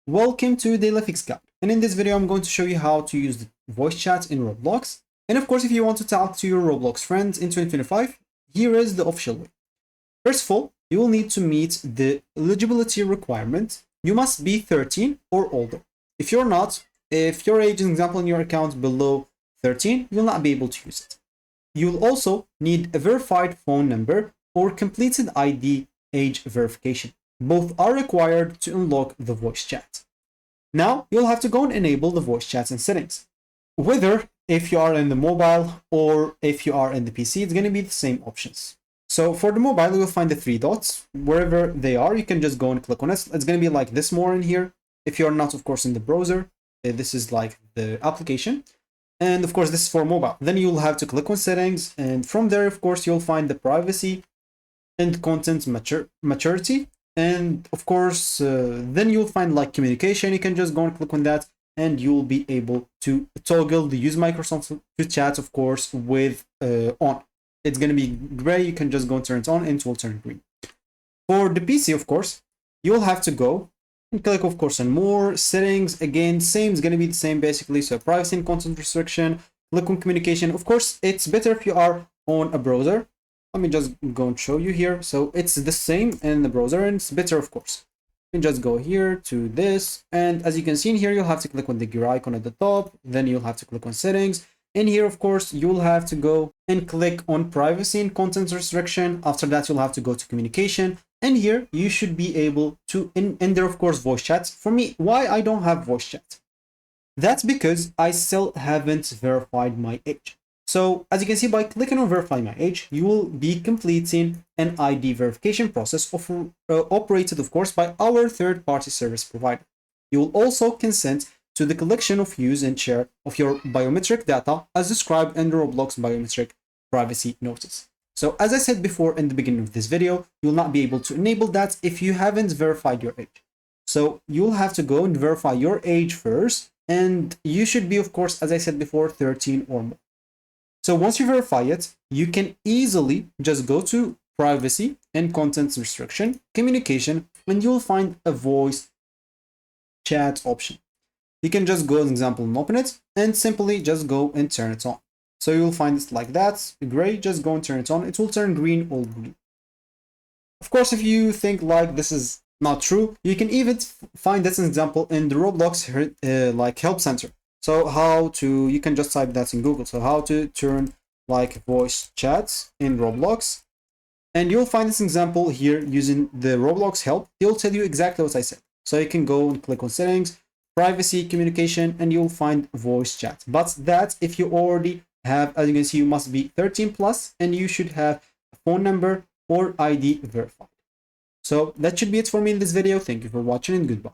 Welcome to Daily Fix Guide, and in this video I'm going to show you how to use the voice chat in Roblox. And of course, if you want to talk to your Roblox friends in 2025, here is the official way. First of all, you will need to meet the eligibility requirement. You must be 13 or older. If you're not, if your age is, for example, in your account below 13, you'll not be able to use it. You'll also need a verified phone number or completed ID age verification. Both are required to unlock the voice chat. Now, you'll have to go and enable the voice chats in settings. Whether if you are in the mobile or if you are in the PC, it's going to be the same options. So for the mobile, you'll find the three dots. Wherever they are, you can just go and click on it. It's going to be like this more in here. If you're not, of course, in the browser, this is like the application. And of course, this is for mobile. Then you'll have to click on settings. And from there, of course, you'll find the privacy and content maturity. And of course, then you'll find like communication. You can just go and click on that and you'll be able to toggle the use Microsoft chat, of course, with on. It's going to be gray. You can just go and turn it on and it will turn green. For the PC, of course, you'll have to go and click, of course, on more settings. Again, same is going to be the same basically. So privacy and content restriction, click on communication. Of course, it's better if you are on a browser. Let me just go and show you here. So it's the same in the browser and it's better, of course. You can just go here to this. And as you can see in here, you'll have to click on the gear icon at the top. Then you'll have to click on settings. And here, of course, you'll have to go and click on privacy and content restriction. After that, you'll have to go to communication. And here you should be able to enter, of course, voice chats. For me, why I don't have voice chat? That's because I still haven't verified my age. So as you can see, by clicking on verify my age, you will be completing an ID verification process operated, of course, by our third-party service provider. You will also consent to the collection of use and share of your biometric data as described in the Roblox biometric privacy notice. So as I said before in the beginning of this video, you'll not be able to enable that if you haven't verified your age. So you'll have to go and verify your age first, and you should be, of course, as I said before, 13 or more. So once you verify it, you can easily just go to privacy and content restriction, communication, and you'll find a voice chat option. You can just go, as an example, and open it and simply just go and turn it on. So you'll find it like that, gray, just go and turn it on. It will turn green or blue. Of course, if you think like this is not true, you can even find this example in the Roblox like help center. So you can just type that in Google. So how to turn like voice chats in Roblox. And you'll find this example here using the Roblox help. They'll tell you exactly what I said. So you can go and click on settings, privacy, communication, and you'll find voice chat. But that's if you already have, as you can see, you must be 13 plus and you should have a phone number or ID verified. So that should be it for me in this video. Thank you for watching and goodbye.